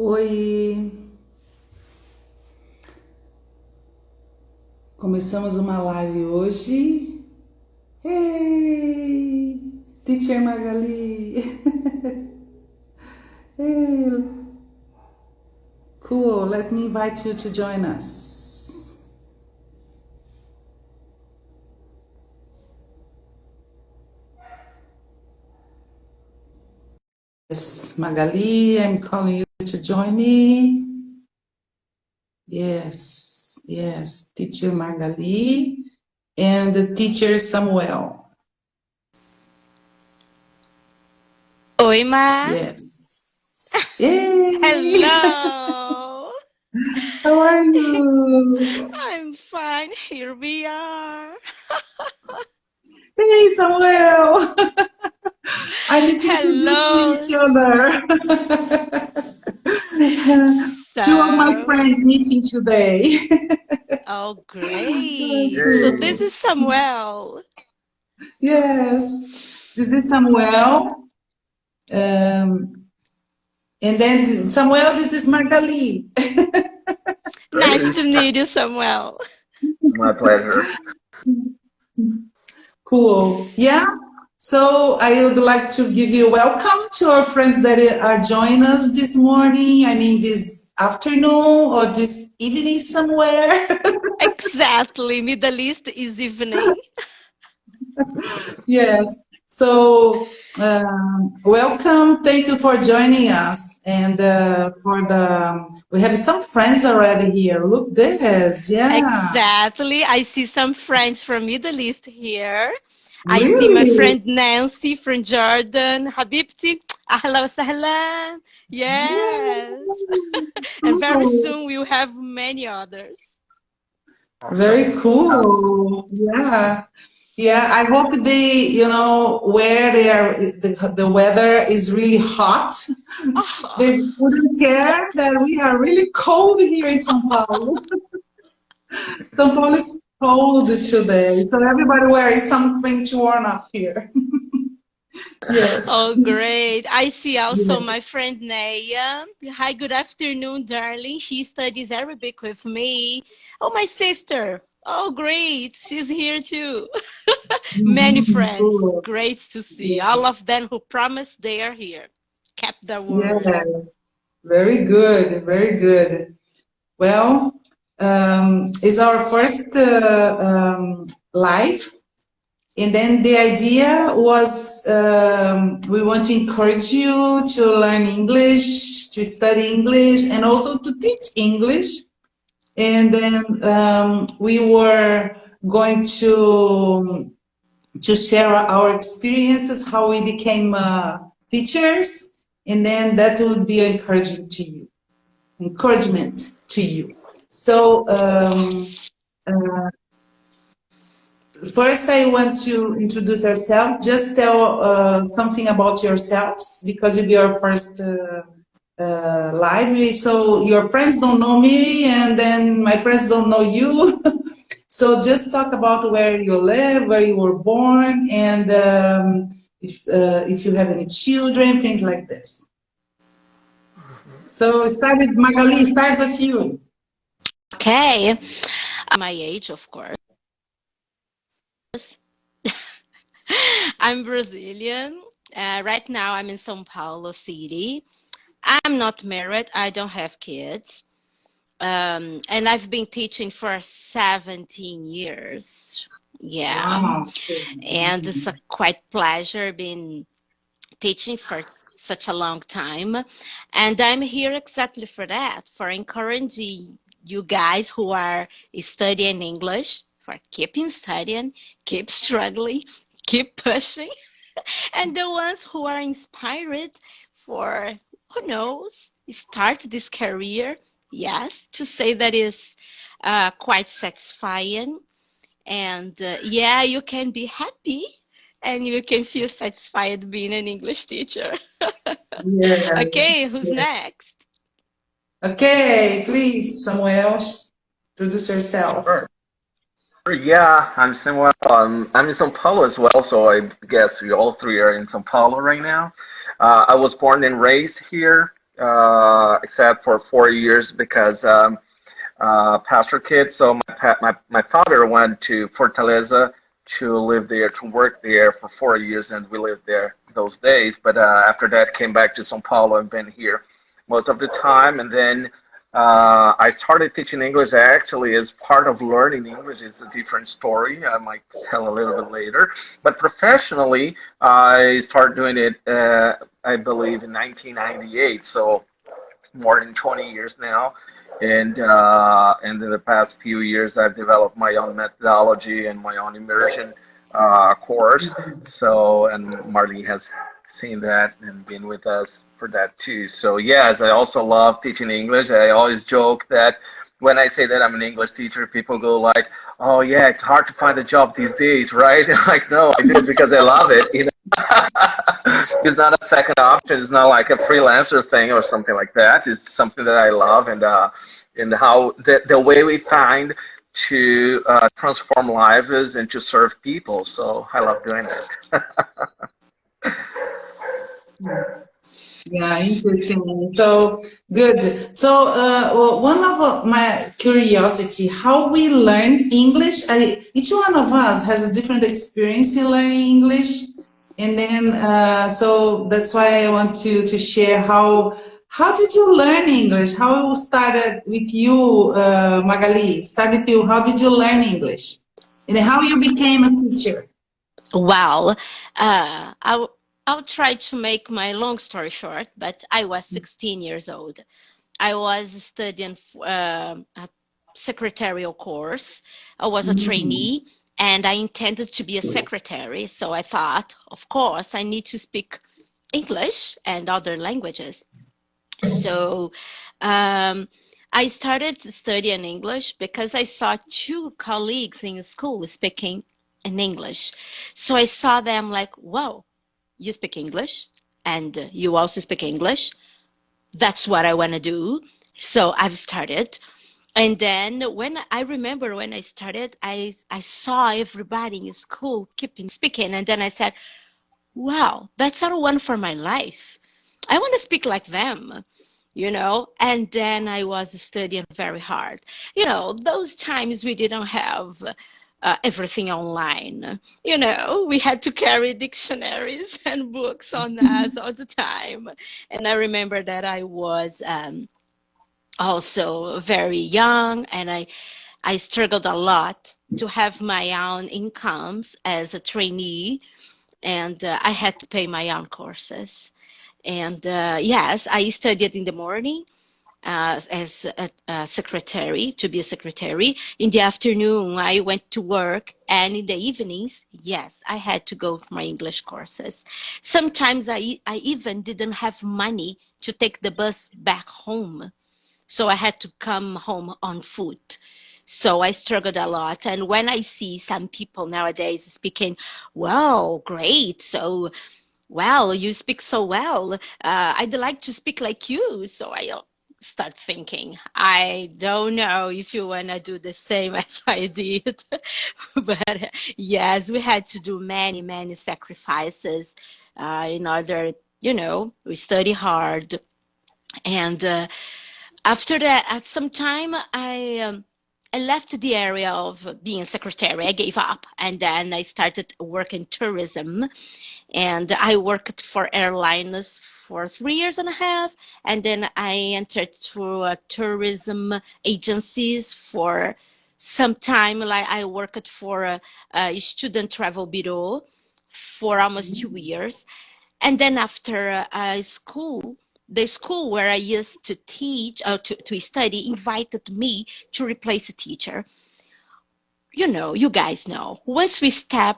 Oi, começamos uma live hoje. Hey, Teacher Magali. Hey, cool. Let me invite you to join us. Yes, Magali, I'm calling you to join me. Yes, Teacher Magali and the Teacher Samuel. Oi, Ma. Yes. Yay! Hello. How are you? I'm fine. Here we are. Hey, Samuel! I need to introduce Hello. each other. Two of my So, friends meeting today. oh, great. So Yay. this is Samuel. Yes, this is Samuel. And then Samuel, this is Magali. Nice Great. to meet you, Samuel. My pleasure. Cool. Yeah. So I would like to give you welcome to our friends that are joining us this morning. I mean, this afternoon or this evening somewhere. Exactly. Middle East is evening. Yes. So welcome. Thank you for joining us. And we have some friends already here. Look this. Yeah. Exactly. I see some friends from Middle East here. I see my Really? friend Nancy from Jordan. Habibti, ahla wa sahlan. Yes. And very Cool. soon we'll have many others. Very Awesome. cool. Yeah. Yeah, I hope where they are, the weather is really hot. Oh, They wouldn't care that we are really cold here in São Paulo. São Paulo is cold today, so everybody wearing something to warm up here. Yes. oh, great. I see also Yes. my friend Naya. Hi, good afternoon, darling. She studies Arabic with me. Oh, my sister. Oh, great. She's here too. Many Mhm. friends. Cool. Great to see. Yeah. All of them who promised they are here. Kept their word. Yes. Very good. Very good. Well, it's our first live. And then the idea was we want to encourage you to learn English, to study English, and also to teach English. And then we were going to share our experiences, how we became teachers, and then that would be encouragement to you. So Yes. first, I want to introduce ourselves. Just tell something about yourselves because it'll be our first live. So your friends don't know me, and then my friends don't know you. So just talk about where you live, where you were born, and if you have any children, things like this. So start with Magali. Starts with you. Okay. My age, of course. I'm Brazilian. Right now, I'm in São Paulo City. I'm not married. I don't have kids. And I've been teaching for 17 years. Yeah. Wow. And it's a quite pleasure being teaching for such a long time. And I'm here exactly for that, for encouraging you guys who are studying English, for keeping studying, keep struggling, keep pushing, and the ones who are inspired for, who knows, start this career. Yes, to say that is quite satisfying. And yeah, you can be happy and you can feel satisfied being an English teacher. Yes. Okay, who's next? Okay, please, Samuel, introduce yourself. Sure. Yeah, I'm Samuel. I'm in São Paulo as well, so I guess we all three are in São Paulo right now. I was born and raised here. except for 4 years because pastor kid. So my father went to Fortaleza to live there, to work there for 4 years, and we lived there those days. But after that, came back to São Paulo and been here most of the time. And then I started teaching English actually as part of learning English. It's a different story. I might tell a little bit later. But professionally, I started doing it, I believe, in 1998. So more than 20 years now. And in the past few years, I've developed my own methodology and my own immersion course. So, and Marlene has seen that and been with us for that too. So, yes, I also love teaching English. I always joke that when I say that I'm an English teacher, people go like, "Oh, yeah, it's hard to find a job these days, right?" Like, no, I do it because I love it. It's not a second option. It's not like a freelancer thing or something like that. It's something that I love, and how the way we find to transform lives and to serve people. So I love doing it. Yeah, interesting. So good. So well, one of my curiosity, how we learn English. Each one of us has a different experience in learning English, and then so that's why I want to share how did you learn English? How it started with you, Magali? Started with you. How did you learn English, and how you became a teacher? Well, I'll try to make my long story short, but I was 16 years old. I was studying a secretarial course. I was a trainee and I intended to be a secretary. So I thought, of course, I need to speak English and other languages. So I started studying English because I saw two colleagues in school speaking in English. So I saw them like, whoa, you speak English and you also speak English. That's what I want to do. So I've started. And then when I remember when I started, I saw everybody in school keeping speaking. And then I said, wow, that's what I want for my life. I want to speak like them, and then I was studying very hard. Those times we didn't have everything online. We had to carry dictionaries and books on us all the time. And I remember that I was also very young, and I struggled a lot to have my own incomes as a trainee, and I had to pay my own courses. And yes, I studied in the morning as a secretary, to be a secretary. In the afternoon, I went to work. And in the evenings, yes, I had to go for my English courses. Sometimes I even didn't have money to take the bus back home. So I had to come home on foot. So I struggled a lot. And when I see some people nowadays speaking, wow, great. So, well, you speak so well. I'd like to speak like you. So I start thinking, I don't know if you want to do the same as I did. But yes, we had to do many, many sacrifices in order, we study hard. And after that, at some time, I left the area of being a secretary. I gave up, and then I started working tourism, and I worked for airlines for 3 years and a half, and then I entered through tourism agencies for some time. Like I worked for a student travel bureau for almost 2 years, and then after school, the school where I used to teach or to study invited me to replace a teacher. You guys know, once we step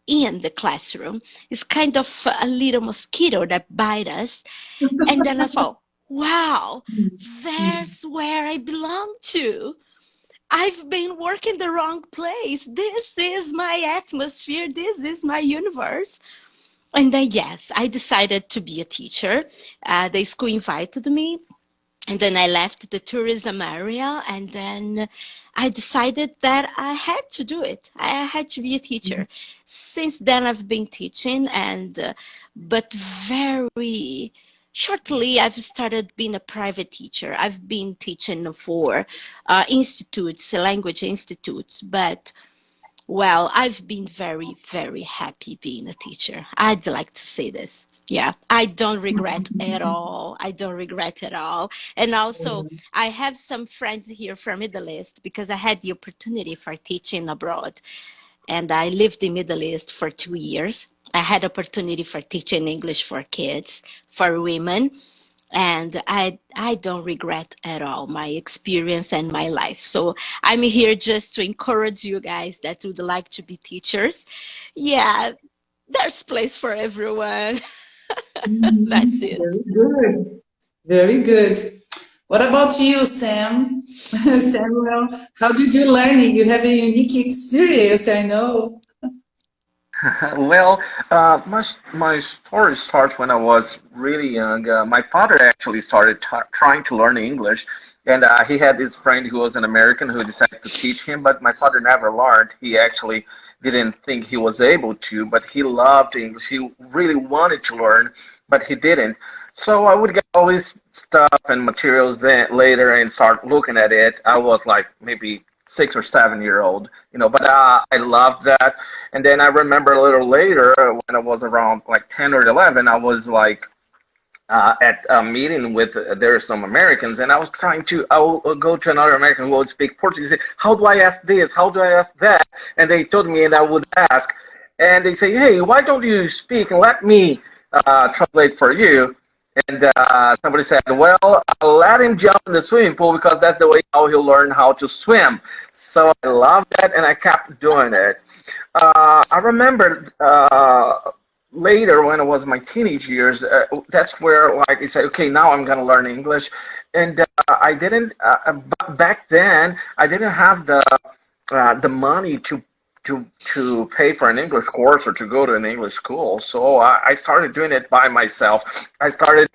in the classroom, it's kind of a little mosquito that bites us. And then I thought, wow, there's where I belong to. I've been working the wrong place. This is my atmosphere. This is my universe. And then, yes, I decided to be a teacher. The school invited me, and then I left the tourism area, and then I decided that I had to do it. I had to be a teacher. Since then, I've been teaching, but very, shortly, I've started being a private teacher. I've been teaching for institutes, language institutes, but well, I've been very, very happy being a teacher. I'd like to say this. Yeah, I don't regret at all. I don't regret at all. And also, I have some friends here from Middle East because I had the opportunity for teaching abroad. And I lived in Middle East for 2 years. I had opportunity for teaching English for kids, for women, and I don't regret at all my experience and my life. So I'm here just to encourage you guys that would like to be teachers. Yeah, there's place for everyone. That's it. Very good. Very good. What about you, Sam? Samuel, how did you learn it? You have a unique experience, I know. Well, my story starts when I was really young. My father actually started trying to learn English, and he had this friend who was an American who decided to teach him, but my father never learned. He actually didn't think he was able to, but he loved English. He really wanted to learn, but he didn't. So I would get all this stuff and materials then later and start looking at it. I was like maybe 6 or 7 year old, but I loved that. And then I remember a little later when I was around like 10 or 11, I was like at a meeting with there are some Americans, and I will go to another American who would speak Portuguese. Say, how do I ask this? How do I ask that? And they told me, and I would ask, and they say, hey, why don't you speak and let me translate for you? And somebody said, well, let him jump in the swimming pool because that's the way how he'll learn how to swim. So I loved that, and I kept doing it. I remember later when I was in my teenage years, that's where like I said, okay, now I'm gonna learn English, and I didn't back then. I didn't have the money to pay for an English course or to go to an English school. So I started doing it by myself. I started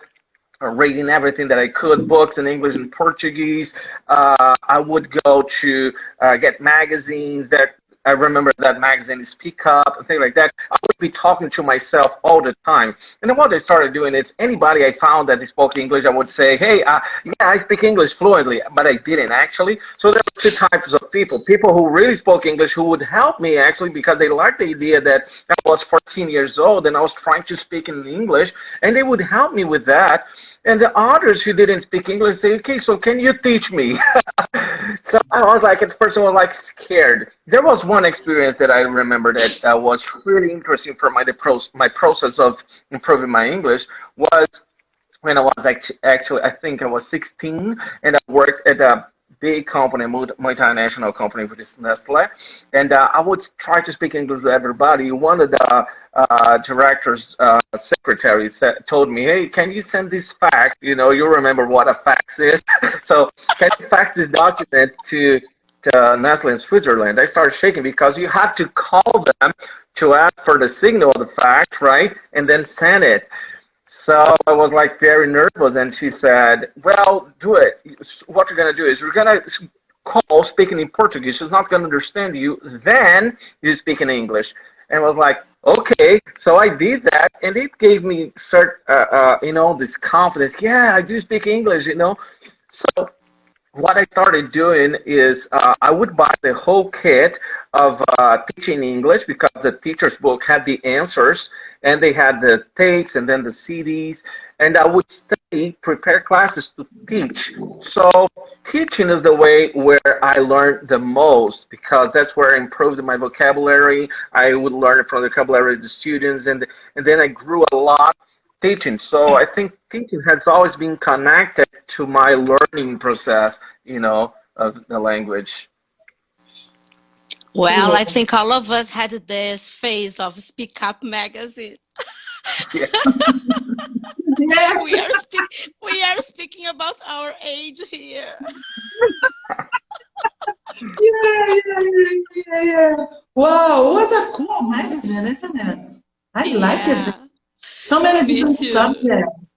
reading everything that I could, books in English and Portuguese. I would go to get magazines that I remember that magazine, Speak Up, and things like that. I would be talking to myself all the time. And then what I started doing is anybody I found that spoke English, I would say, hey, yeah, I speak English fluently, but I didn't actually. So there were two types of people. People who really spoke English who would help me actually because they liked the idea that I was 14 years old and I was trying to speak in English, and they would help me with that. And the others who didn't speak English say, okay, so can you teach me? So I was like, at first I was like scared. There was one experience that I remember that was really interesting for my process of improving my English was when I was actually, I think I was 16, and I worked at a big company, multinational company, which is Nestle, and I would try to speak English with everybody. One of the director's secretaries told me, hey, can you send this fax? You remember what a fax is. So can you fax this document to Nestle in Switzerland? I started shaking because you had to call them to ask for the signal of the fax, right? And then send it. So I was like very nervous, and she said, well, do it. What you're going to do is you're going to call speaking in Portuguese. She's not going to understand you. Then you speak in English. And I was like, okay. So I did that, and it gave me this confidence. Yeah, I do speak English, So what I started doing is I would buy the whole kit of teaching English because the teacher's book had the answers, and they had the tapes and then the CDs, and I would study, prepare classes to teach. So teaching is the way where I learned the most because that's where I improved my vocabulary. I would learn from the vocabulary of the students, and then I grew a lot teaching. So I think teaching has always been connected to my learning process, of the language. Well, I think all of us had this phase of Speak Up magazine. Yeah. Yes. We are speaking about our age here. Yeah. Wow, it was a cool magazine, isn't it? I liked it. So many different subjects.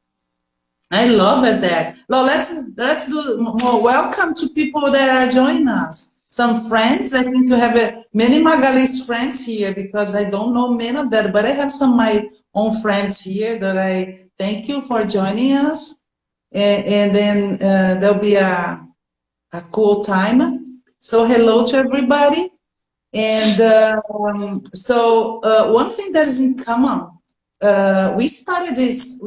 I love it there. Well, let's do more. Welcome to people that are joining us. Some friends. I think you have many Magali's friends here because I don't know many of them, but I have some of my own friends here that I Thank you for joining us. And then there'll be a cool time. So hello to everybody. And one thing that is in common, we started this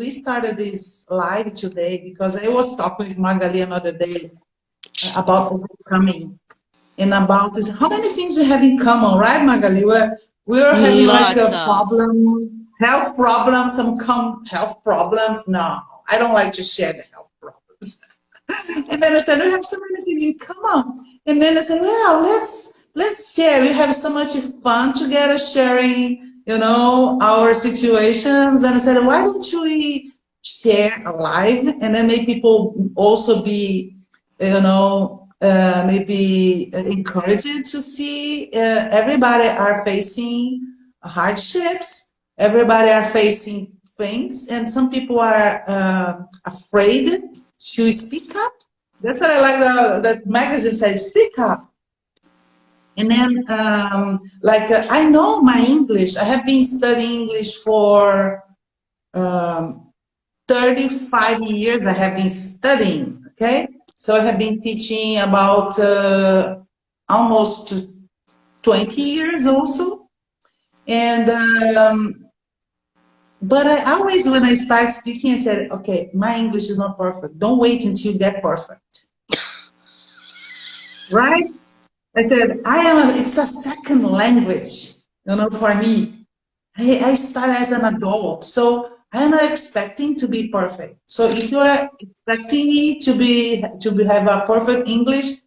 live today because I was talking with Magali another day about overcoming and about this. How many things we have in common, right, Magali? We're having like Lots a of. problem, health problems, health problems. No, I don't like to share the health problems. And then I said, we have so many things in common. And then I said, well, let's share. We have so much fun together sharing, our situations. And I said, why don't we share a live and then make people also be, maybe encouraged to see everybody are facing hardships. Everybody are facing things, and some people are afraid to speak up. That's what I like that magazine said, speak up. And then, I know my English. I have been studying English for 35 years. I have been studying, okay? So I have been teaching about almost 20 years also. And but I always, when I start speaking, I said, okay, my English is not perfect. Don't wait until you get perfect. Right? I said, it's a second language, for me. I started as an adult, so I'm not expecting to be perfect. So if you are expecting me to have a perfect English,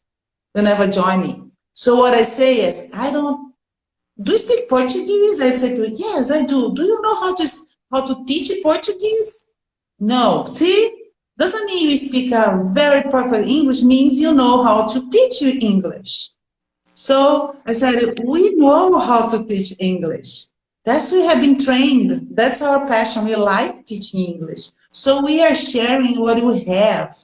then never join me. So what I say is, do you speak Portuguese? I'd say, yes, I do. Do you know how to teach Portuguese? No. See, doesn't mean you speak a very perfect English, means you know how to teach you English. So I said, we know how to teach English. That's we have been trained. That's our passion. We like teaching English. So we are sharing what we have.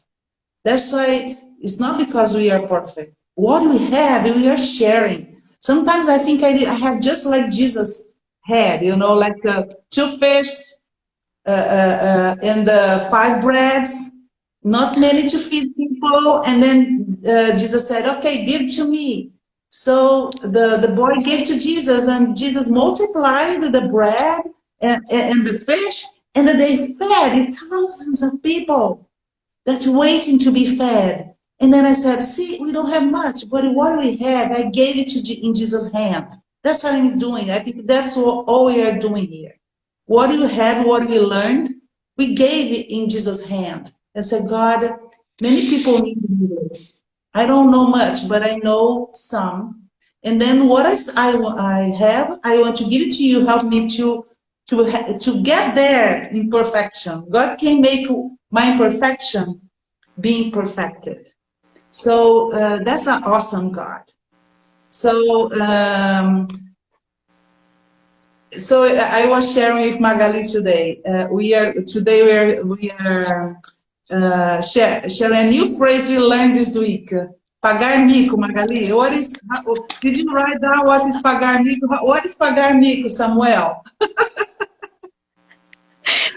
That's why it's not because we are perfect. What we have, we are sharing. Sometimes I think I have just like Jesus had, like 2 fish and 5 breads, not many to feed people. And then Jesus said, okay, give to me. So the boy gave to Jesus, and Jesus multiplied the bread and the fish, and they fed thousands of people that's waiting to be fed. And then I said, see, we don't have much, but what we have, I gave it in Jesus' hand. That's what I'm doing. I think that's all we are doing here. What you have, what we learned, we gave it in Jesus' hand. And said, God, many people need English. I don't know much, but I know some. And then what I have, I want to give it to you. Help me to get there in perfection. God can make my imperfection being perfected. So that's an awesome God. So I was sharing with Magali today. We are sharing a new phrase we learned this week. Pagar mico, Magali. Did you write down what is pagar mico? What is pagar mico, Samuel?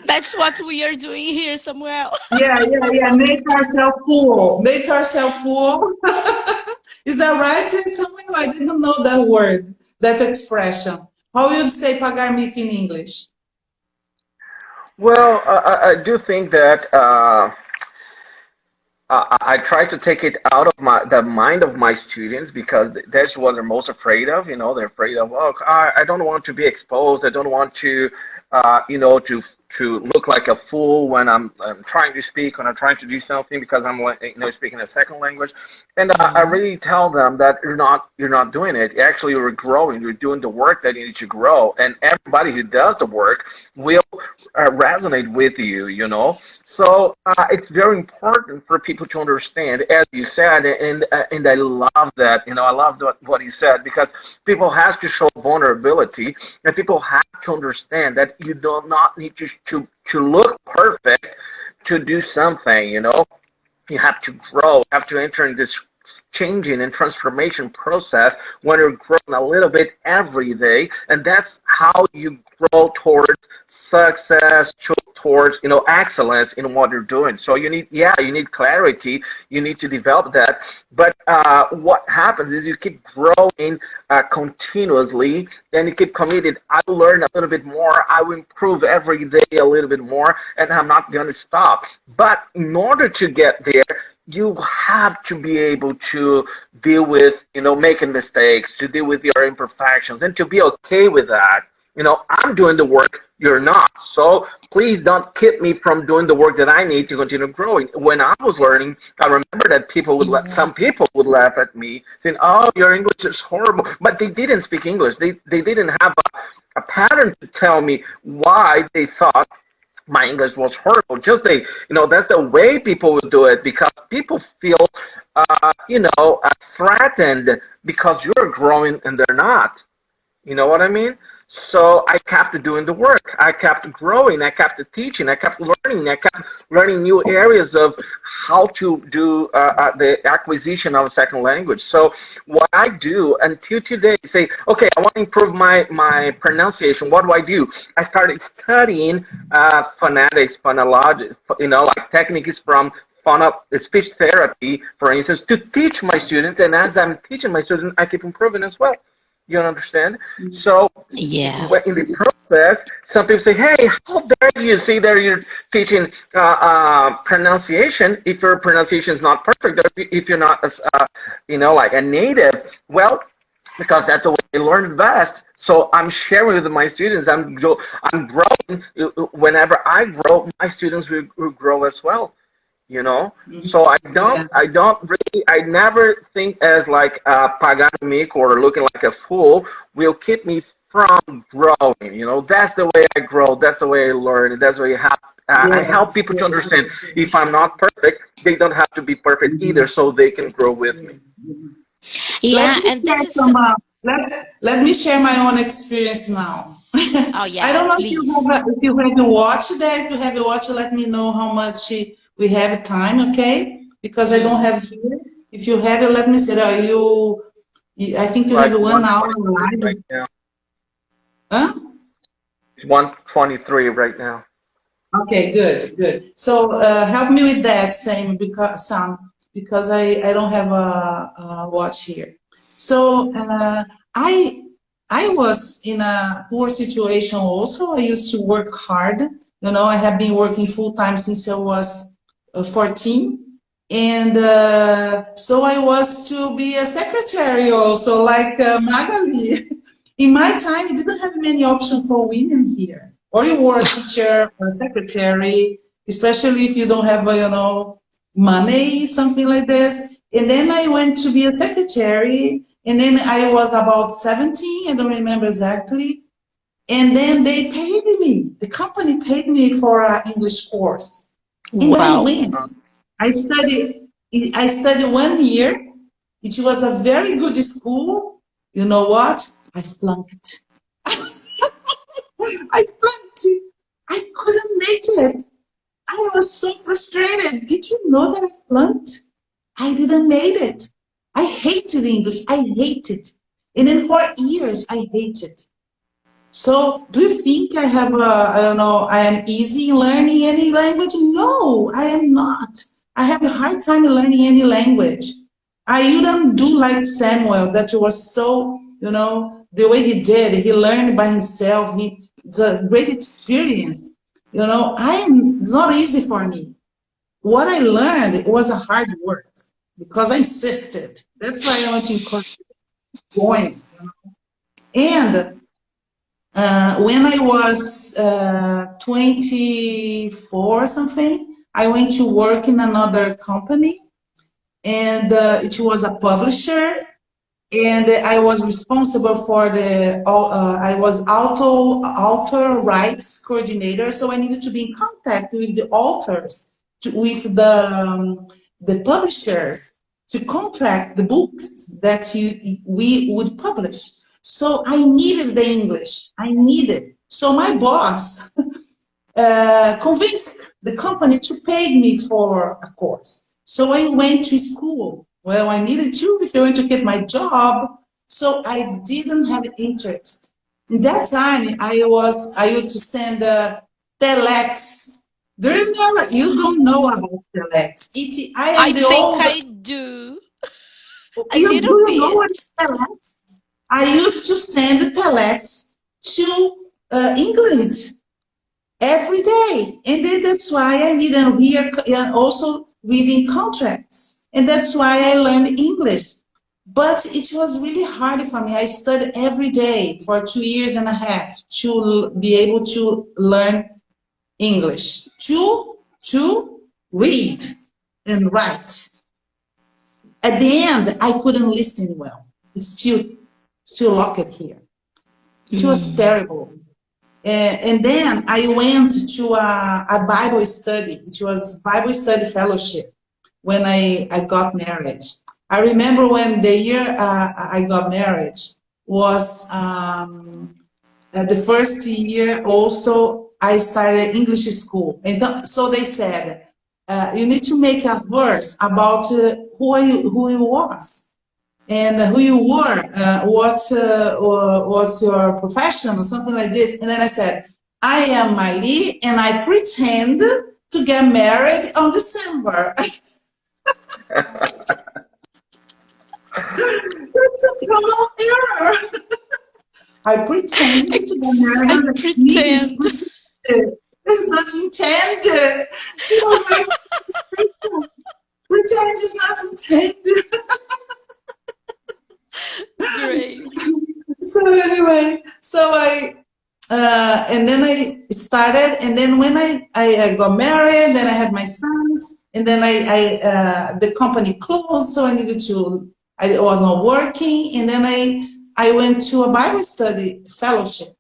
That's what we are doing here, Samuel. Yeah. Make ourselves full. Make ourselves full. Is that right, Samuel? I didn't know that word, that expression. How would you say pagar mico in English? Well, I do think that I try to take it out of the mind of my students, because that's what they're most afraid of. They're afraid of, oh, I don't want to be exposed. I don't want to, to look like a fool when I'm trying to speak, when I'm trying to do something, because I'm speaking a second language. And I really tell them that you're not doing it. Actually, you're growing. You're doing the work that you need to grow, and everybody who does the work will resonate with you. So it's very important for people to understand, as you said, and I love that. I love what he said, because people have to show vulnerability, and people have to understand that you do not need to look perfect to do something. You have to grow. You have to enter in this changing and transformation process when you're growing a little bit every day, and that's how you grow towards success, towards, you know, excellence in what you're doing. So you need, yeah, you need clarity. You need to develop that. But what happens is you keep growing continuously, and you keep committed. I will learn a little bit more. I will improve every day a little bit more, and I'm not going to stop. But in order to get there, you have to be able to deal with, you know, making mistakes, to deal with your imperfections, and to be okay with that. You know, I'm doing the work, you're not. So please don't keep me from doing the work that I need to continue growing. When I was learning, I remember that people would some people would laugh at me, saying, "Oh, your English is horrible." But they didn't speak English. They didn't have a pattern to tell me why they thought my English was horrible. Just they, you know, that's the way people would do it, because people feel, you know, threatened because you're growing and they're not. You know what I mean? So I kept doing the work. I kept growing. I kept teaching. I kept learning. I kept learning new areas of how to do the acquisition of a second language. So what I do until today, say, okay, I want to improve my pronunciation. What do I do? I started studying phonetics, phonology, you know, like techniques from speech therapy, for instance, to teach my students. And as I'm teaching my students, I keep improving as well. You understand? So Yeah. in the process, some people say, "Hey, how dare you say that you're teaching pronunciation if your pronunciation is not perfect, or if you're not, you know, like a native?" Well, because that's the way I learn best. So I'm sharing with my students. I'm growing. Whenever I grow, my students will grow as well. You know, so I don't really, I never think as like pagano mico or looking like a fool will keep me from growing. You know, that's the way I grow. That's the way I learn. That's the way I help people to understand. If I'm not perfect, they don't have to be perfect either, so they can grow with me. Yeah, and this is so, let me share my own experience now. oh I yeah, don't know please. if you have a watch there. If you have a watch, let me know how much we have time, okay? Because I don't have here. If you have it, let me see. I think you Like have 1 hour 123 live. right now. Huh? It's 123 right now. Okay, good. So help me with that, Sam, because I don't have a watch here. So I was in a poor situation also. I used to work hard. You know, I have been working full time since I was 14. And so I was to be a secretary also, like Magali. In my time, you didn't have many options for women here. Or you were a teacher or a secretary, especially if you don't have, you know, money, something like this. And then I went to be a secretary, and then I was about 17, I don't remember exactly. And then they paid me, the company paid me for an English course. And I Wow. went. I studied 1 year. It was a very good school. You know what? I flunked. I flunked. I couldn't make it. I was so frustrated. Did you know that I flunked? I didn't make it. I hated English. I hated. And then for years, I hated. So do you think I have I don't know, I am easy in learning any language? No, I am not. I have a hard time learning any language. I even do like Samuel, that was so, you know, the way he did, he learned by himself. It's a great experience. You know, it's not easy for me. What I learned, it was a hard work because I insisted. That's why I want to encourage going. And when I was 24 or something, I went to work in another company, and it was a publisher, and I was responsible for I was author rights coordinator, so I needed to be in contact with the authors, with the publishers, to contract the books that we would publish. So I needed the English. I needed. So my boss convinced the company to pay me for a course. So I went to school. Well, I needed to if I want to get my job. So I didn't have interest. In that time, I used to send telex Do you remember? You don't know about telex. I I am the think I oldest. do a You do little you know what bit. is telex? I used to send telex to England every day, and then that's why I need to hear and also reading contracts, and that's why I learned English. But it was really hard for me. I studied every day for 2 years and a half to be able to learn English, to read and write. At the end, I couldn't listen well. It's still locked here. It was Mm. terrible. And then I went to a Bible study. It was Bible study fellowship when I got married. I remember when the year I got married was the first year also I started English school. And so they said, you need to make a verse about who you was and who you were, what's your profession, or something like this. And then I said, I am Miley, and I pretend to get married on December. That's a total error. I pretend I, to get married I on the means pretend. pretended. It's not intended. It was like pretend is not intended. Great. So anyway, and then I started, and then when I got married, then I had my sons, and then the company closed, so I was not working, and then I went to a Bible study fellowship,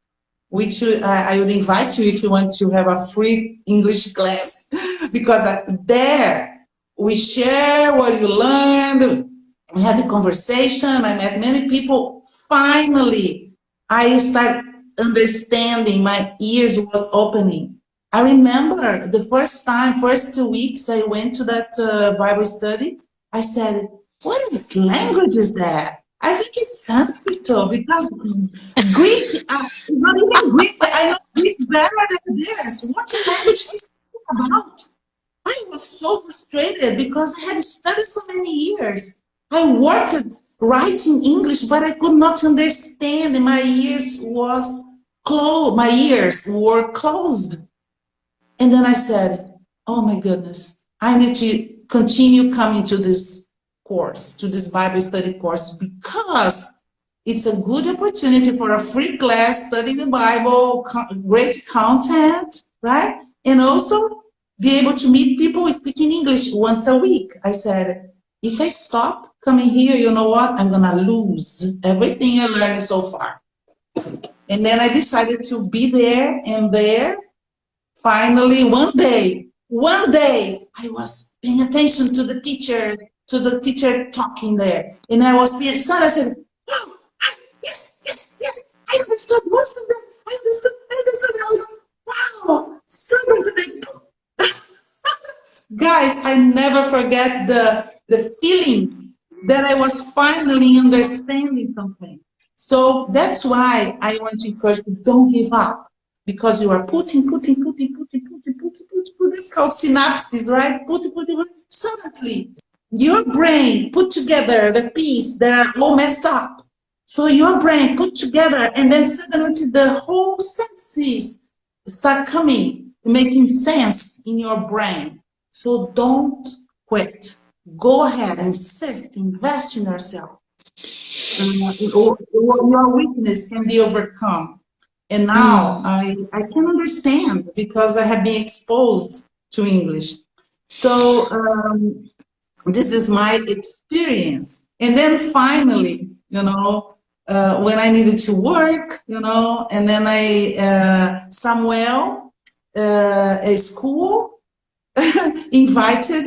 which I would invite you if you want to have a free English class, because there we share what you learned. We had a conversation. I met many people. Finally, I started understanding. My ears was opening. I remember the first 2 weeks I went to that Bible study. I said, "What is language is that?" I think it's Sanskrit because Greek. Not even Greek. I know Greek better than this. What language is this about? I was so frustrated because I had studied so many years. I worked writing English, but I could not understand, and my ears was closed. My ears were closed. And then I said, "Oh my goodness, I need to continue coming to this course, to this Bible study course, because it's a good opportunity for a free class studying the Bible, great content, right? And also be able to meet people speaking English once a week." I said, if I stop coming here, you know what? I'm gonna lose everything I learned so far. And then I decided to be there, and there, finally, one day, I was paying attention to the teacher talking there. And I was being excited. I said, oh, yes, I understood most of them. I understood. I was, wow, something today. Guys, I never forget the feeling that I was finally understanding something. So that's why I want to encourage you, don't give up, because you are putting. This called synapses, right? Put. Suddenly, your brain put together the piece that are all messed up. So your brain put together, and then suddenly the whole senses start coming, making sense in your brain. So don't quit. Go ahead, insist, invest in yourself. Your weakness can be overcome. And now Mm. I can understand because I have been exposed to English. So this is my experience. And then finally, when I needed to work, and then Samuel, a school, invited.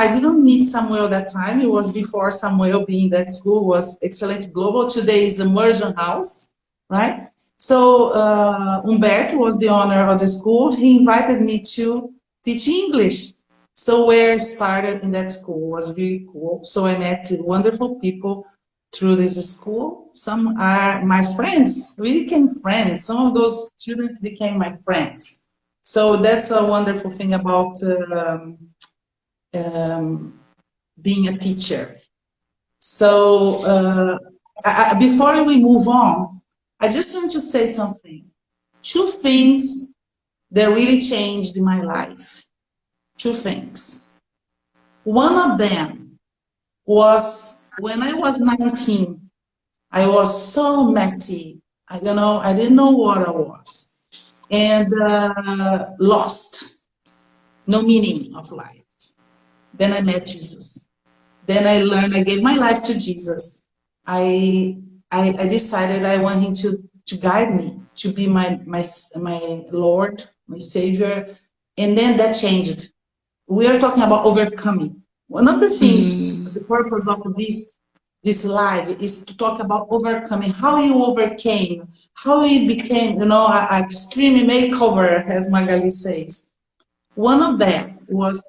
I didn't meet Samuel that time. It was before Samuel being that school was Excellent Global. Today is Immersion House, right? So Humberto was the owner of the school. He invited me to teach English. So where I started in that school was really cool. So I met wonderful people through this school. Some are my friends. We became friends. Some of those students became my friends. So that's a wonderful thing about being a teacher. So before we move on, I just want to say something. Two things that really changed my life. Two things. One of them was when I was 19, I was so messy. I didn't know what I was. And lost, no meaning of life. Then I met Jesus. Then I learned, I gave my life to Jesus. I decided I want him to guide me, to be my Lord, my Savior. And then that changed. We are talking about overcoming. One of the things, the purpose of this live is to talk about overcoming, how you overcame, how you became, an extreme makeover, as Magali says. One of them was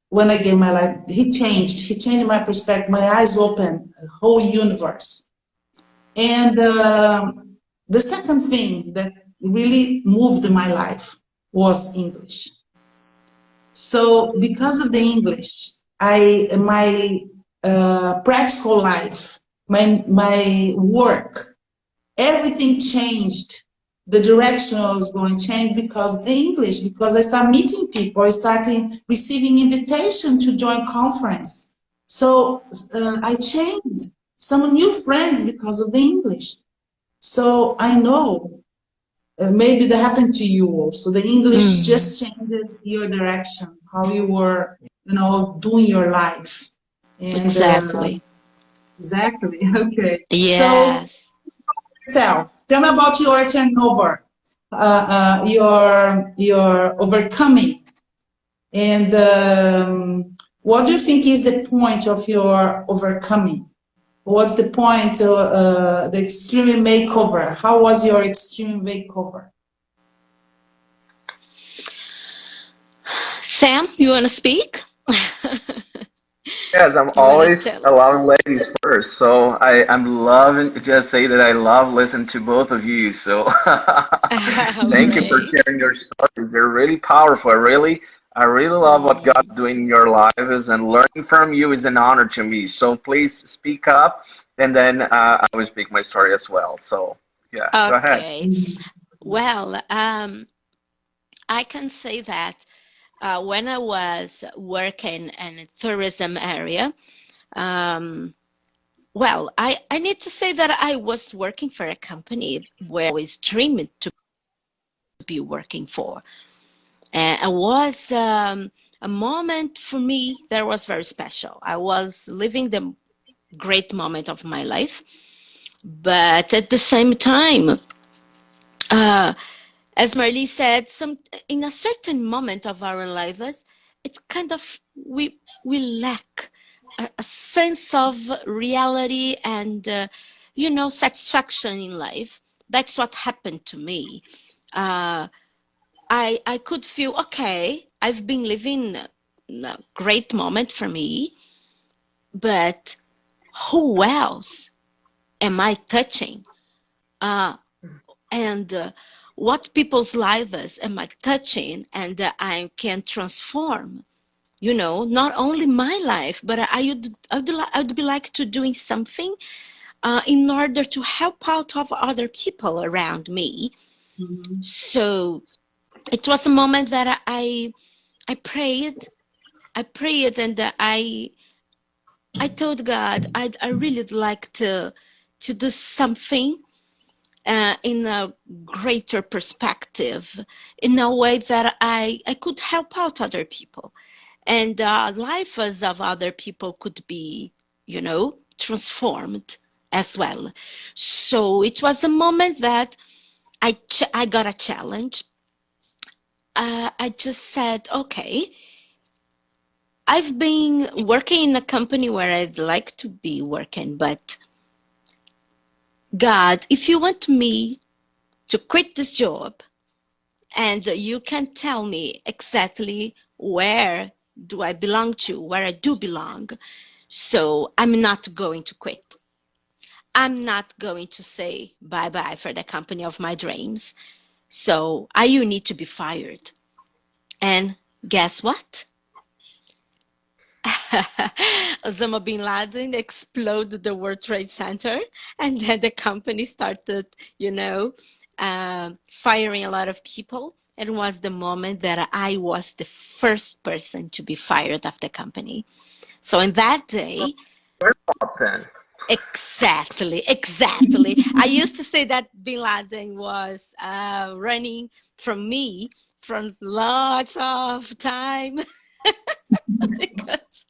when I gave my life, he changed my perspective, my eyes opened, the whole universe. And the second thing that really moved my life was English. So because of the English, my practical life, my work, everything changed. The direction I was going changed because of the English, because I started meeting people, I started receiving invitation to join conference. So I changed some new friends because of the English. So I know maybe that happened to you also. The English just changed your direction, how you were, doing your life. And, Exactly. Exactly. Okay. Yes. So, tell me about your turnover, your overcoming, and what do you think is the point of your overcoming? What's the point, the extreme makeover? How was your extreme makeover? Sam, you want to speak? Yes, I'm You want to always tell allowing ladies first. So I'm loving to just say that I love listening to both of you. So us? thank you for Great. sharing your stories. They're really powerful. I really love what God's doing in your lives, and learning from you is an honor to me. So please speak up, and then I will speak my story as well. So yeah, go ahead. Okay. Well, I can say that when I was working in a tourism area, um, well, I need to say that I was working for a company where I was dreaming to be working for. And it was a moment for me that was very special. I was living the great moment of my life, but at the same time, uh, as Marley said, in a certain moment of our lives, it's kind of we lack a sense of reality and satisfaction in life. That's what happened to me. Uh, I could feel okay. I've been living a great moment for me, but who else am I touching? Uh, and what people's lives am I touching and I can transform? Not only my life, but I would be like to doing something in order to help out of other people around me. So it was a moment that I prayed. I prayed and I told God I really like to do something in a greater perspective, in a way that I could help out other people. And lives of other people could be, transformed as well. So it was a moment that I got a challenge. I just said, okay, I've been working in a company where I'd like to be working, but God, if you want me to quit this job and you can tell me exactly where do I belong to, where I do belong, so I'm not going to quit. I'm not going to say bye-bye for the company of my dreams. So you need to be fired. And guess what? Osama bin Laden exploded the World Trade Center, and then the company started, firing a lot of people. It was the moment that I was the first person to be fired of the company. So in that day, Your fault then. exactly, exactly. I used to say that bin Laden was running from me from lots of time. Because,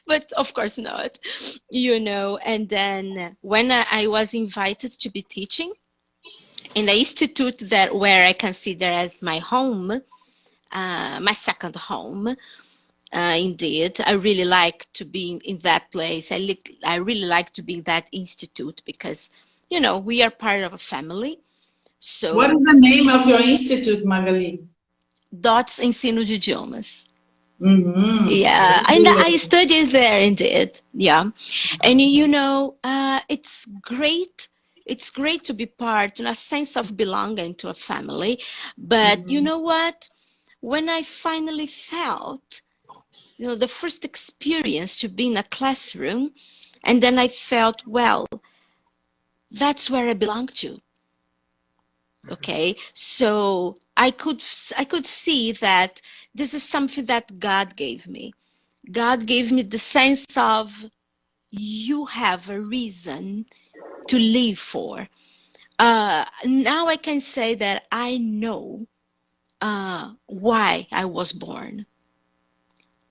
but of course not, and then when I was invited to be teaching in the institute that where I consider as my home, my second home, indeed, I really like to be in that place. I really like to be in that institute because, we are part of a family. What is So, the name of your institute, Magali? DOTS Ensino de Idiomas. Mm-hmm. Yeah, Very and I good. studied there indeed. Yeah, and it's great. It's great to be part, in a sense of belonging to a family. But you Mm-hmm. know what? When I finally felt, the first experience to be in a classroom, and then I felt, well, that's where I belong to. Okay, so I could see that this is something that God gave me. God gave me the sense of you have a reason to live for. Now I can say that I know why I was born.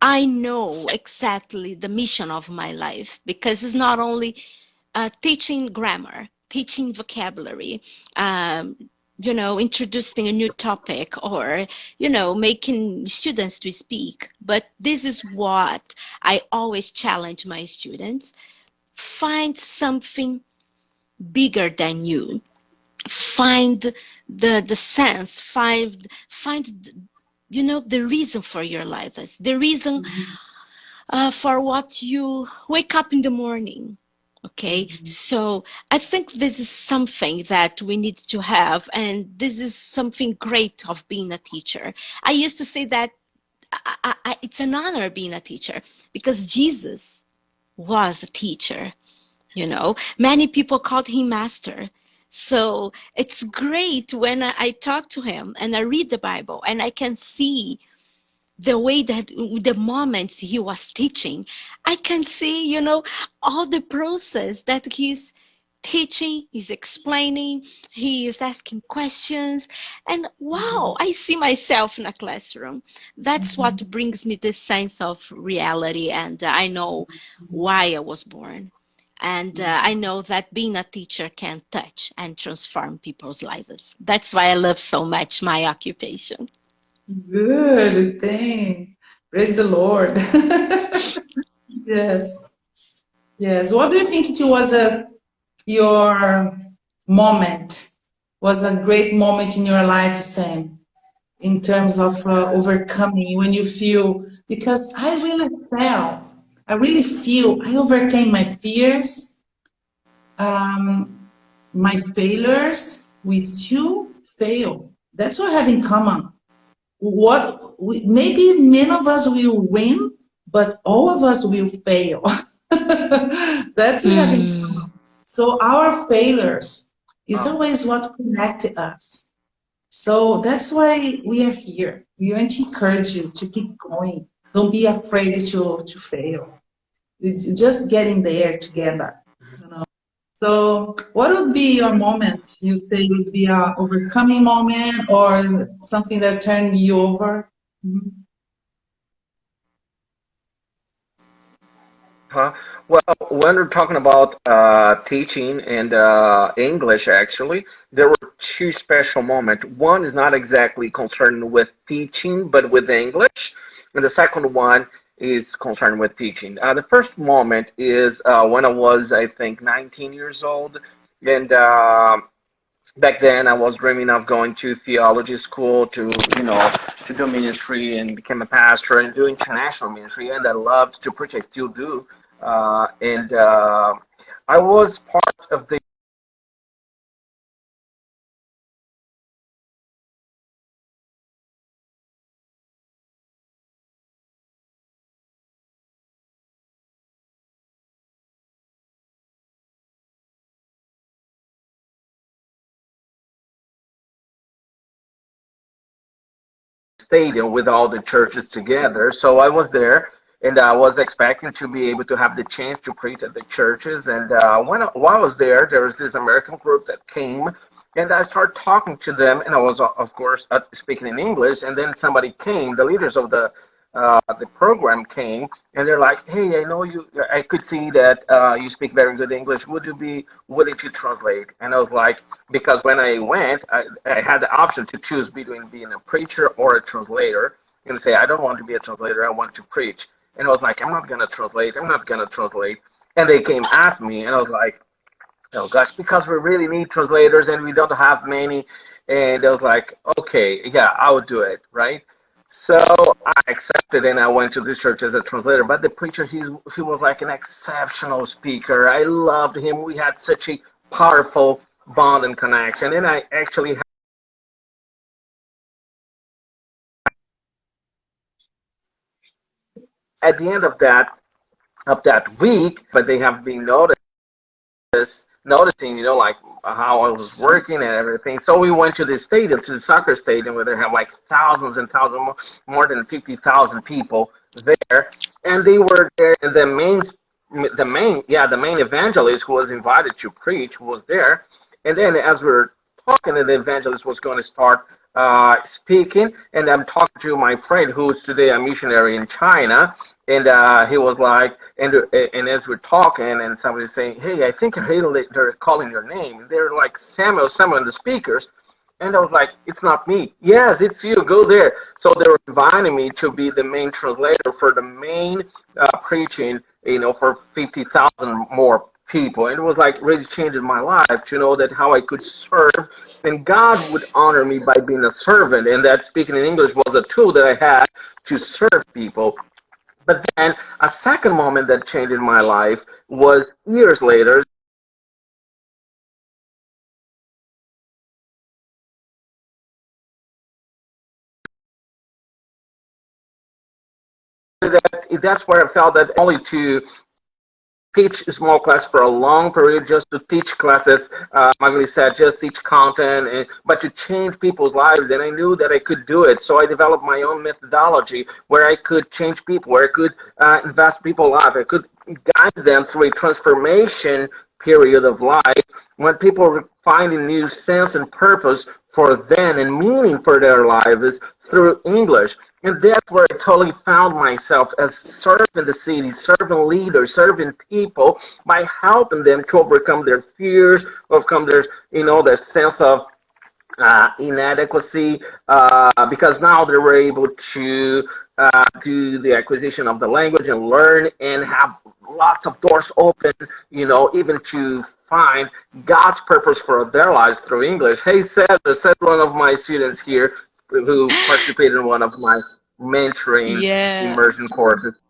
I know exactly the mission of my life because it's not only teaching grammar, teaching vocabulary, introducing a new topic or, making students to speak. But this is what I always challenge my students. Find something bigger than you. Find the sense, find the reason for your life. That's the reason for what you wake up in the morning. Okay, Mm-hmm. so I think this is something that we need to have, and this is something great of being a teacher. I used to say that it's an honor being a teacher because Jesus was a teacher. Many people called him master. So it's great when I talk to him and I read the Bible and I can see the way that the moment he was teaching, I can see, all the process that he's teaching, he's explaining, he is asking questions. And Mm-hmm. wow, I see myself in a classroom. That's Mm-hmm. what brings me this sense of reality. And I know why I was born. And I know that being a teacher can touch and transform people's lives. That's why I love so much my occupation. Good thing. Praise the Lord. Yes. Yes. What do you think it was your moment? Was a great moment in your life, Sam, in terms of overcoming when you feel, because I really feel I overcame my fears, um, my failures. We still fail. That's what I have in common. Maybe many of us will win, but all of us will fail. That's what we have in Mm. common. So our failures is Oh, always what connects us. So that's why we are here. We want to encourage you to keep going. Don't be afraid to fail. It's just getting there together. You know. So what would be your moment? You say would be a overcoming moment or something that turned you over? Mhm. huh. Well, when we're talking about teaching and English, actually, there were two special moments. One is not exactly concerned with teaching, but with English, and the second one is concerned with teaching. The first moment is when I was, I think, 19 years old, and back then I was dreaming of going to theology school to do ministry and become a pastor and do international ministry, and I loved to preach. I still do, and I was part of the stadium with all the churches together. So I was there, and I was expecting to be able to have the chance to preach at the churches. And while I was there was this American group that came, and I started talking to them, and I was, of course, speaking in English. And then somebody came, the leaders of the program came, and they're like, "Hey, I know you. I could see that you speak very good English. Would you be willing to translate?" And I was like, because when I went, I had the option to choose between being a preacher or a translator, and say, "I don't want to be a translator. I want to preach." And I was like, "I'm not gonna translate. I'm not gonna translate." And they came ask me, and I was like, "Oh gosh," because we really need translators, and we don't have many. And I was like, "Okay, yeah, I will do it, right?" So I accepted, and I went to this church as a translator. But the preacher, he was like an exceptional speaker. I loved him. We had such a powerful bond and connection. And I actually, at the end of that week, but they have been noticing, like how I was working and everything. So we went to the stadium, to the soccer stadium, where they have like thousands and thousands, more than 50,000 people there, and they were there. And the main evangelist who was invited to preach was there. And then as we were talking, the evangelist was going to start speaking, and I'm talking to my friend who's today a missionary in China. And he was like, and as we're talking, and somebody's saying, "Hey, I think they're calling your name." They're like, Samuel, the speakers. And I was like, "It's not me." "Yes, it's you. Go there." So they were inviting me to be the main translator for the main preaching, for 50,000 more people. And it was like really changing my life to know that how I could serve, and God would honor me by being a servant. And that speaking in English was a tool that I had to serve people. But then a second moment that changed in my life was years later. That's where I felt that only to teach small class for a long period, just to teach classes, Magali said, just teach content, but to change people's lives. And I knew that I could do it. So I developed my own methodology where I could change people, where I could invest people's lives. I could guide them through a transformation period of life when people are finding new sense and purpose for them and meaning for their lives through English. And that's where I totally found myself, as serving the city, serving leaders, serving people by helping them to overcome their fears, overcome their sense of inadequacy, because now they were able to do the acquisition of the language and learn and have lots of doors open, even to find God's purpose for their lives through English. Hey, Cesar, one of my students here who participated in one of my mentoring immersion courses.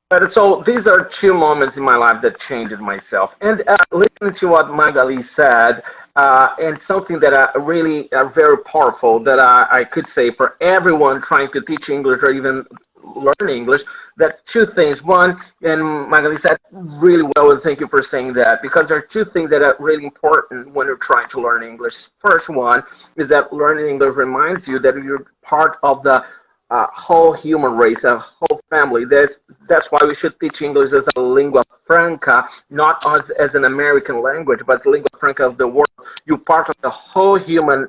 But so these are two moments in my life that changed myself. And listening to what Magali said, and something that really very powerful that I could say for everyone trying to teach English or even learn English, that two things. One, and Magali said really well, and thank you for saying that, because there are two things that are really important when you're trying to learn English. First one is that learning English reminds you that you're part of the whole human race, a whole family. That's why we should teach English as a lingua franca, not as an American language, but lingua franca of the world. You're part of the whole human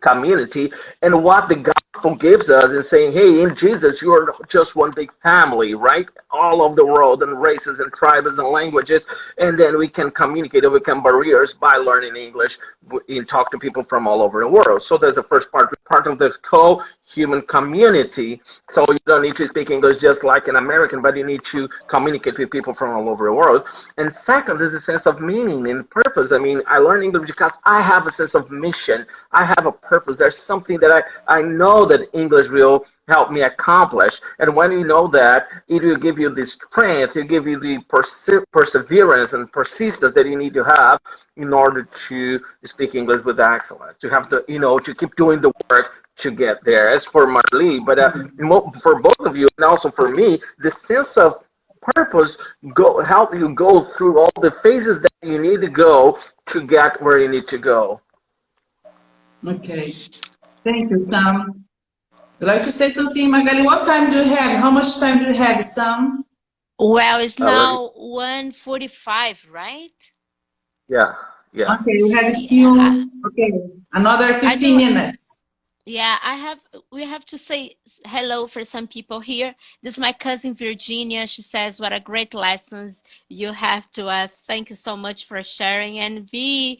community, and what the gospel gives us is saying, hey, in Jesus, you're just one big family, right? All of the world, and races and tribes and languages, and then we can communicate, overcome barriers by learning English and talk to people from all over the world. So there's the first part of the human community. So you don't need to speak English just like an American, but you need to communicate with people from all over the world. And second, there's a sense of meaning and purpose. I mean, I learn English because I have a sense of mission. I have a purpose. There's something that I know that English will help me accomplish. And when you know that, it will give you the strength, it will give you the perseverance and persistence that you need to have in order to speak English with excellence, to have to, to keep doing the work to get there. As for Marley, but for both of you and also for me, the sense of purpose help you go through all the phases that you need to go to get where you need to go. Okay. Thank you, Sam. You like to say something, Magali? What time do you have? How much time do you have, Sam? Well, it's Already? now 1:45, right? Yeah, yeah. Okay, we have Yeah. still, okay, another I 15 do. minutes. Yeah, we have to say hello for some people here. This is my cousin Virginia. She says, "What a great lessons you have to us. Thank you so much for sharing." And V,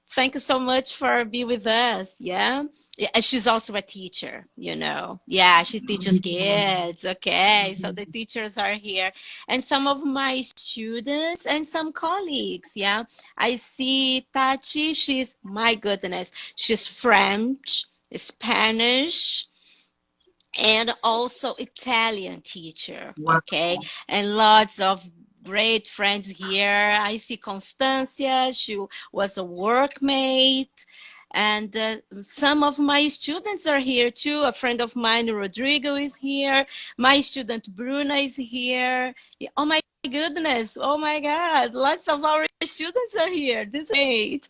thank you so much for being with us. Yeah. Yeah, and she's also a teacher, you know. Yeah, she teaches kids. Okay. So the teachers are here. And some of my students and some colleagues. Yeah. I see Tachi. She's, my goodness, she's French, Spanish, and also Italian teacher, Wow. okay? And lots of great friends here. I see Constancia, she was a workmate. And some of my students are here too. A friend of mine, Rodrigo, is here. My student, Bruna, is here. Oh my goodness. Oh my God. Lots of our students are here. This is great.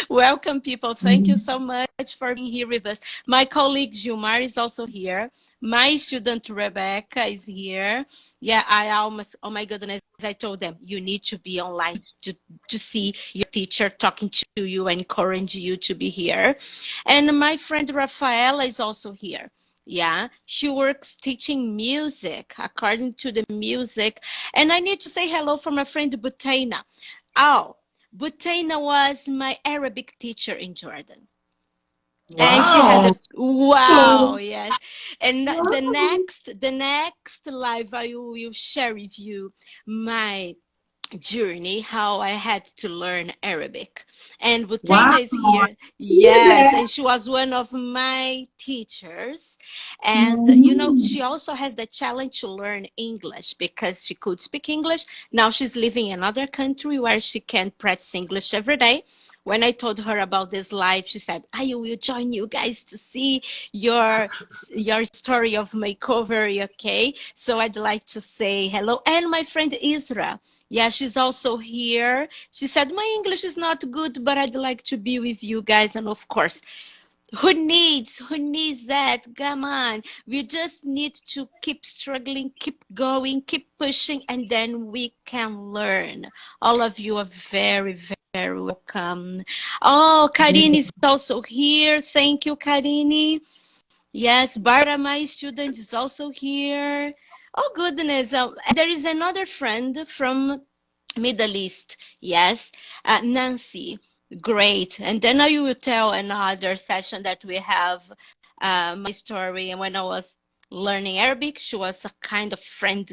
Welcome, people. Thank you so much for being here with us. My colleague Gilmar is also here. My student Rebecca is here. Yeah, I almost, oh my goodness, I told them, you need to be online to see your teacher talking to you and encourage you to be here. And my friend Rafaela is also here. Yeah, she works teaching music, according to the music. And I need to say hello from my friend Butaina. Oh, Butaina was my Arabic teacher in Jordan. And she had a Wow. wow, Oh, yes. And wow. the next live I will share with you my journey, how I had to learn Arabic. And Wow. Butaina is here. Hear Yes, that? and she was one of my teachers. And you know, Mhm. she also has the challenge to learn English because she could speak English. Now she's living in another country where she can practice English every day. When I told her about this live, she said, I will join you guys to see your your story of makeover, okay? So I'd like to say hello. And my friend Isra. Yeah, she's also here. She said, my English is not good, but I'd like to be with you guys. And of course, who needs that? Come on. We just need to keep struggling, keep going, keep pushing, and then we can learn. All of you are very, very welcome. Oh, Karine is also here. Thank you, Karine. Yes, Bara, my student, is also here. Oh, goodness. And there is another friend from Middle East. Yes, Nancy. Great. And then I will tell another session that we have my story. And when I was learning Arabic, she was a kind of friend,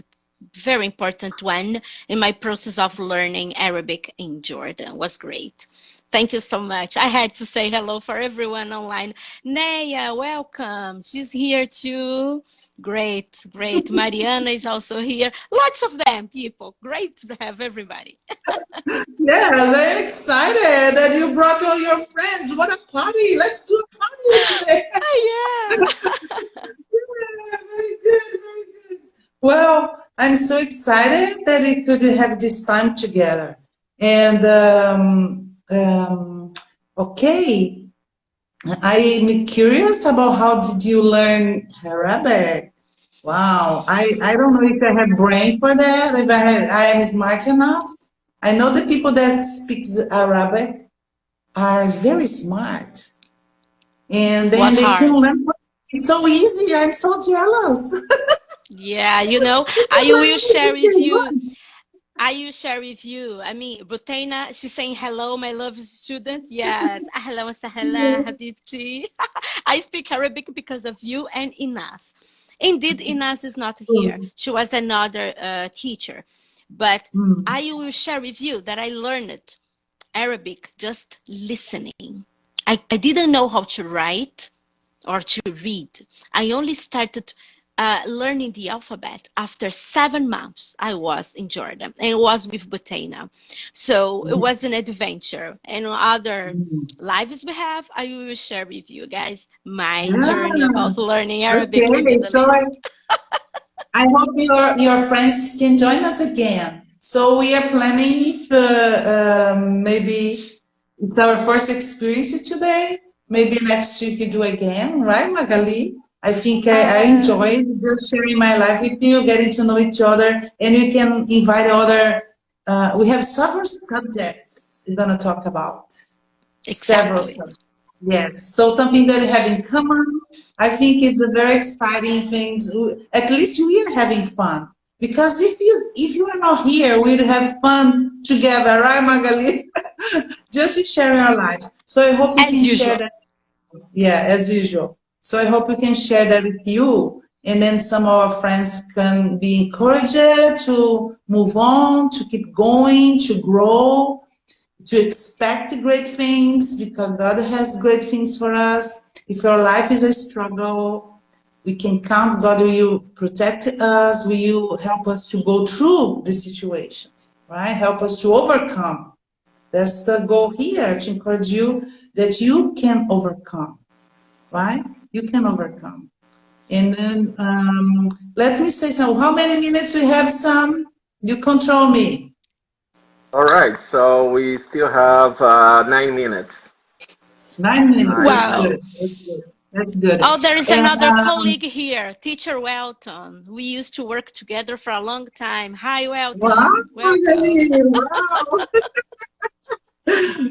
very important one in my process of learning Arabic in Jordan. Was great. Thank you so much. I had to say hello for everyone online. Naya, welcome. She's here too. Great, great. Mariana is also here. Lots of them, people. Great to have everybody. Yes, I'm excited that you brought all your friends. What a party. Let's do a party today. Yeah. Yeah, very good, very good. Well, I'm so excited that we could have this time together. And okay, I'm curious about how did you learn Arabic? Wow, I don't know if I have brain for that, if I am smart enough. I know the people that speaks Arabic are very smart, and then Was they can hard. learn. It's so easy. I'm so jealous. Yeah, you know, You can I learn will share anything with you you. want. I will share with you. I mean, Butaina, she's saying hello, my lovely student. Yes. Ahla wa sahla, habibti. I speak Arabic because of you and Inas. Indeed, Inas is not here. She was another teacher. But Mm. I will share with you that I learned Arabic just listening. I didn't know how to write or to read. I only started learning the alphabet after 7 months. I was in Jordan and it was with Butaina. So it was an adventure. And other lives we have, I will share with you guys my journey Yeah. about learning Arabic in Okay. Middle So East. I hope your friends can join us again. So we are planning if maybe it's our first experience today. Maybe next week we do again, right, Magali? I think I enjoyed just sharing my life with you, getting to know each other, and you can invite other. We have several subjects we're going to talk about. Several Exactly. subjects. Yes. So something that we have in common, I think is a very exciting thing. At least we are having fun. Because if you are not here, we'd have fun together, right, Magali? Just sharing our lives. So I hope we As can share usual. that. Yeah, as usual. So I hope we can share that with you. And then some of our friends can be encouraged to move on, to keep going, to grow, to expect great things because God has great things for us. If your life is a struggle, we can count God will protect us, will you help us to go through the situations, right? Help us to overcome. That's the goal here, to encourage you that you can overcome, right? You can overcome. And then let me say something. How many minutes we have, Sam? You control me. All right, so we still have 9 minutes. 9 minutes. That's Nine. Wow. good. That's good. That's good. Oh, there is And another colleague here, Teacher Welton. We used to work together for a long time. Hi, wow, Welton. Welcome. Magali, wow,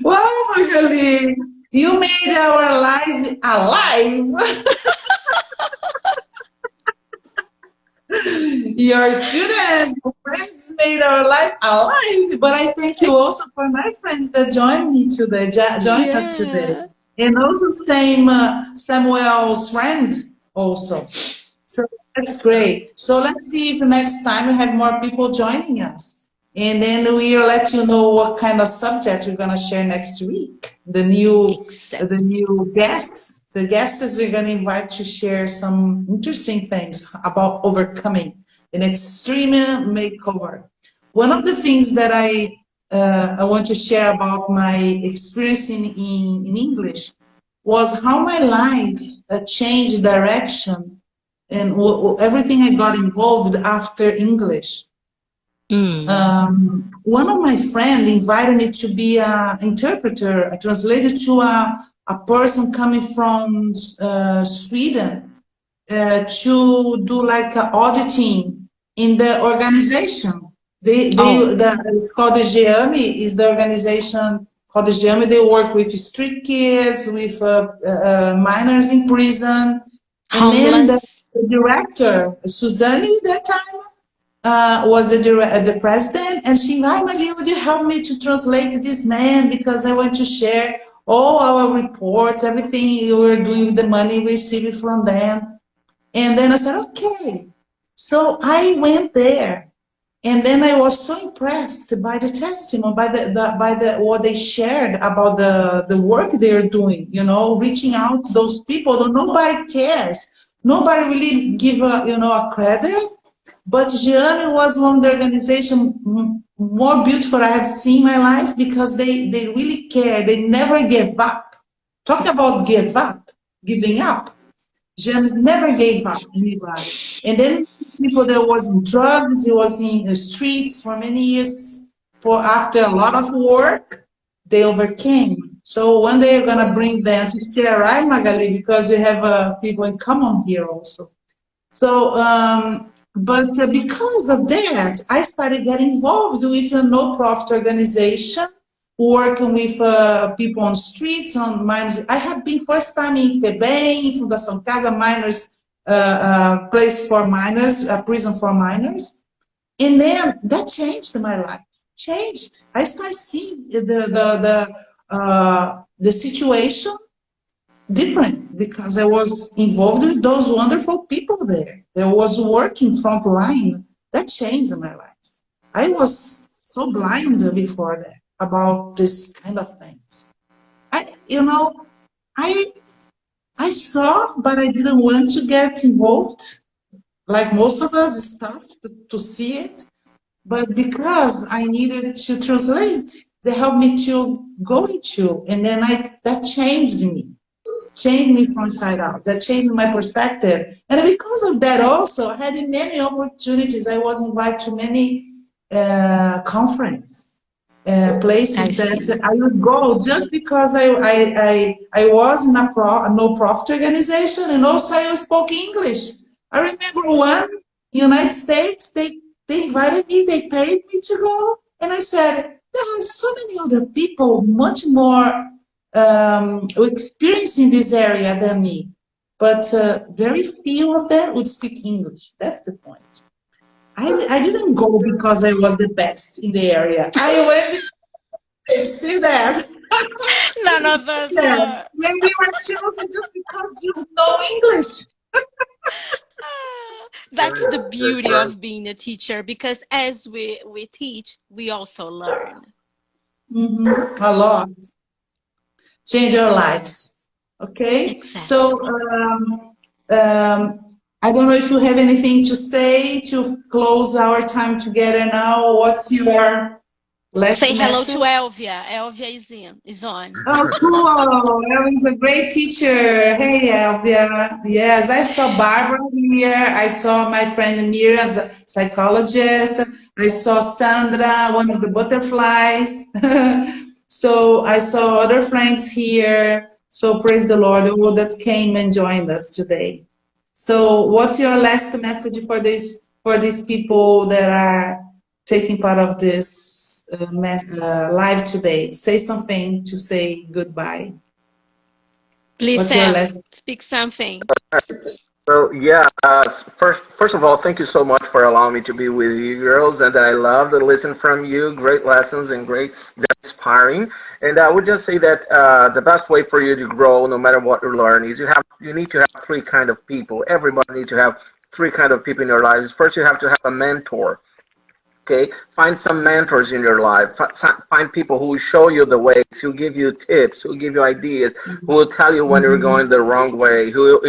wow, Magali, you made our life alive. Your students, your friends made our life alive. But I thank you also for my friends that joined me today, join us today. Yeah. And also same Samuel's friend also. So that's great. So let's see if next time we have more people joining us. And then we'll let you know what kind of subject we're gonna share next week. The Exactly. new guests. The guests we're gonna invite to share some interesting things about overcoming an extreme makeover. One of the things that I want to share about my experience in English was how my life changed direction and everything I got involved after English. Mm. One of my friends invited me to be an interpreter, a translator to a person coming from Sweden to do like auditing in the organization. Oh, It's called the GEAMI, is the organization called the GEAMI. They work with street kids, with minors in prison. And then homeless. the director, Suzanne, that time, was the president, and she invited me, would you help me to translate this man because I want to share all our reports, everything you were doing with the money we received from them. And then I said, okay. So I went there, and then I was so impressed by the testimony, by the what they shared about the work they're doing. Reaching out to those people that nobody cares, nobody really give a credit. But Gianni was one of the organization more beautiful I have seen in my life because they really care. They never give up. Talk about giving up. James never gave up anybody. And then people that was in drugs, he was in the streets for many years. For after a lot of work, they overcame. So one day you're gonna bring them to share, right, Magali? Because you have people in common here also. So, but because of that, I started getting involved with a no-profit organization, working with people on streets, on minors. I have been first time in FEBEM, Fundação Casa Minors, place for minors, a prison for minors. And then that changed my life. Changed. I started seeing the situation different because I was involved with those wonderful people there. There was working front line. That changed my life. I was so blind before that about this kind of things. I, you know, I I saw, but I didn't want to get involved. Like most of us, stuff to see it. But because I needed to translate, they helped me to go into, and then that changed me from inside out. That changed my perspective. And because of that also, I had many opportunities. I was invited to many conferences. I places see. that I would go just because I was in a no-profit organization, and also I spoke English. I remember one United States, they invited me, they paid me to go, and I said, there are so many other people much more experienced in this area than me, but very few of them would speak English. That's the point. I didn't go because I was the best in the area. I went because, see that? None of us Yeah. were. Maybe you were chosen just because you know English. That's the For beauty sure. of being a teacher, because as we teach, we also learn. A lot. Change your lives. Okay? So, Exactly. I don't know if you have anything to say to close our time together now. What's your Say last hello to message? Elvia. Elvia is on. Oh, cool. Elvia's a great teacher. Hey, Elvia. Yes, I saw Barbara here. I saw my friend Miriam, as a psychologist. I saw Sandra, one of the butterflies. So I saw other friends here. So praise the Lord, all that came and joined us today. So what's your last message for these people that are taking part of this live today? Say something to say goodbye. Please, What's your Sam, last? speak something. So yeah, first of all, thank you so much for allowing me to be with you girls, and I love to listen from you. Great lessons and great, very inspiring. And I would just say that the best way for you to grow, no matter what you learn, is you need to have three kind of people. Everybody needs to have three kind of people in their lives. First, you have to have a mentor. Okay, find some mentors in your life. Find people who will show you the ways, who give you tips, who give you ideas, who will tell you when you're Mhm, going the wrong way, who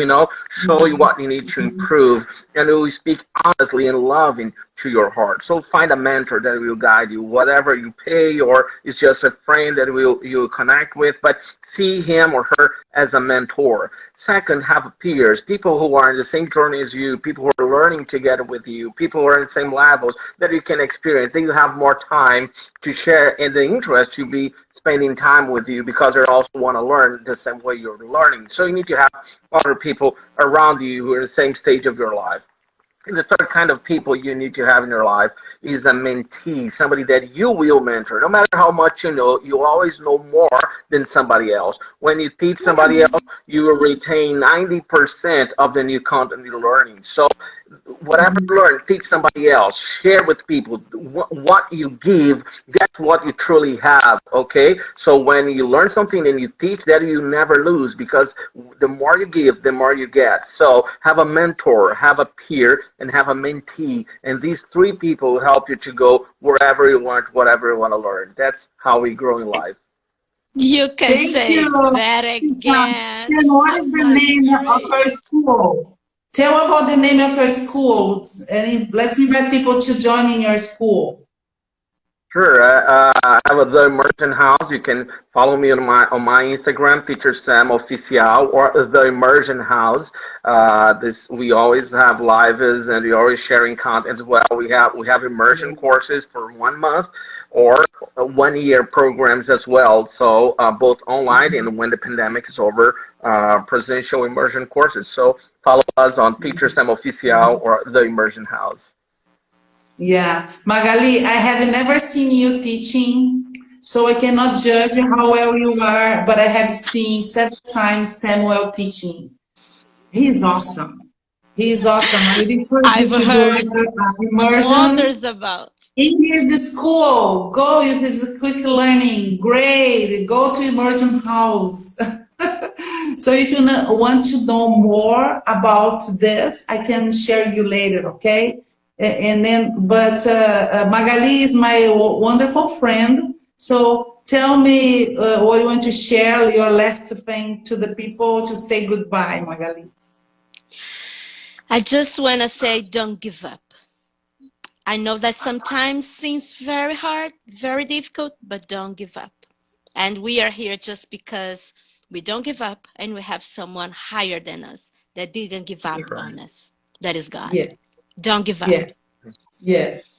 show you mhm, what you need to improve, and who will speak honestly and loving to your heart. So find a mentor that will guide you, whatever you pay, or it's just a friend that will you connect with, but see him or her as a mentor. Second, have peers, people who are in the same journey as you, people who are learning together with you, people who are in the same levels that you can experience. Then you have more time to share in the interest to be spending time with you because they also want to learn the same way you're learning. So you need to have other people around you who are in the same stage of your life. And the third kind of people you need to have in your life is a mentee, somebody that you will mentor. No matter how much you know, you always know more than somebody else. When you teach somebody else, yes. you will retain 90% of the new content you're learning. So whatever you learn, teach somebody else. Share with people. What you give, that's what you truly have. Okay. So when you learn something and you teach, that you never lose because the more you give, the more you get. So have a mentor, have a peer, and have a mentee, and these three people help you to go wherever you want, whatever you want to learn. That's how we grow in life. You can Thank say you. that Shan, again. what is the name of Great. her school? Tell about the name of her school, and let's invite people to join in your school. Sure. I have the Immersion House. You can follow me on my Instagram, Teacher Sam Oficial, or the Immersion House. This we always have lives and we're always sharing content as well. We have immersion courses for 1 month or 1 year programs as well. So both online and when the pandemic is over, presidential immersion courses. So follow us on Teacher Sam Oficial or the Immersion House. Yeah, Magali, I have never seen you teaching, so I cannot judge how well you are, but I have seen several times Samuel teaching. He's awesome. He's awesome. I would encourage I've you to do like heard an immersion. wonders about. English the school. Go if it's quick learning. Great. Go to immersion house. So if you want to know more about this, I can share you later, okay? And then, but Magali is my wonderful friend. So tell me what you want to share, your last thing to the people to say goodbye, Magali. I just want to say, don't give up. I know that sometimes seems very hard, very difficult, but don't give up. And we are here just because we don't give up and we have someone higher than us that didn't give up Sure. on us. That is God. Yeah, Don't give yeah, up. yes.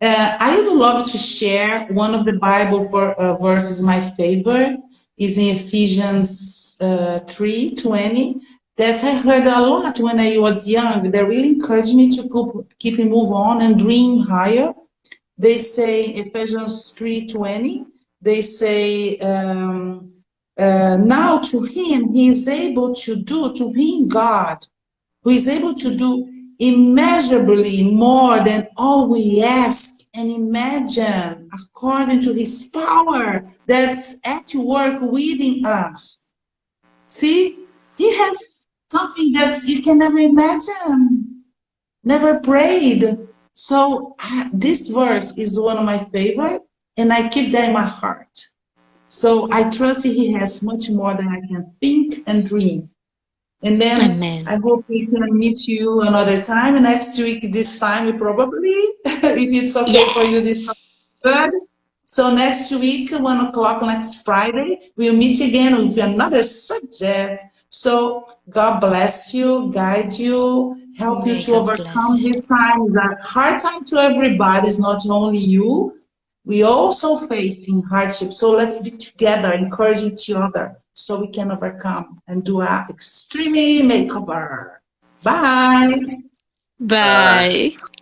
I would love to share one of the Bible for verses. My favorite is in Ephesians 3:20. That I heard a lot when I was young. That really encouraged me to keep and move on and dream higher. They say Ephesians 3:20. They say now to him he is able to do, to him God, who is able to do immeasurably more than all we ask and imagine, according to his power that's at work within us. See, he has something that you can never imagine, never prayed. So this verse is one of my favorite, and I keep that in my heart. So I trust he has much more than I can think and dream. And then Amen. I hope we can meet you another time. Next week, this time, we probably, if it's okay for you, this Yes. good. So next week, 1 o'clock, next Friday, we'll meet again with another subject. So God bless you, guide you, help you May to God overcome bless you. this time. It's a hard time to everybody. It's not only you. We also facing hardship. So let's be together, encourage each other so we can overcome and do our extreme makeover. Bye. Bye. Bye.